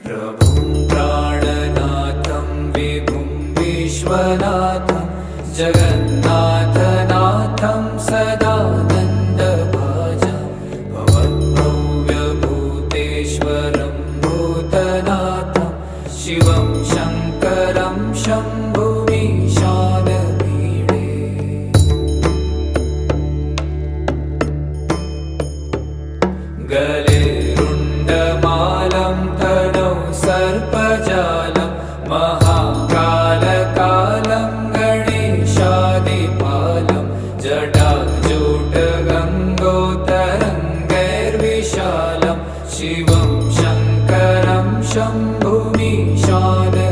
प्रभुं प्राणनाथं विभुं विश्वनाथं जगन्नाथनाथं सदानन्दभाजं भवद्भव्यभूतेश्वरं भूतनाथं शिवं शङ्करं शम्भुमीशानमीडे गले रुण्डमालं तनौ सर्पजालं महाकालकालं गणेशादिपालं जटाजूटगङ्गोत्तरङ्गैर्विशालं शिवं शङ्करं शम्भुमीशानमीडे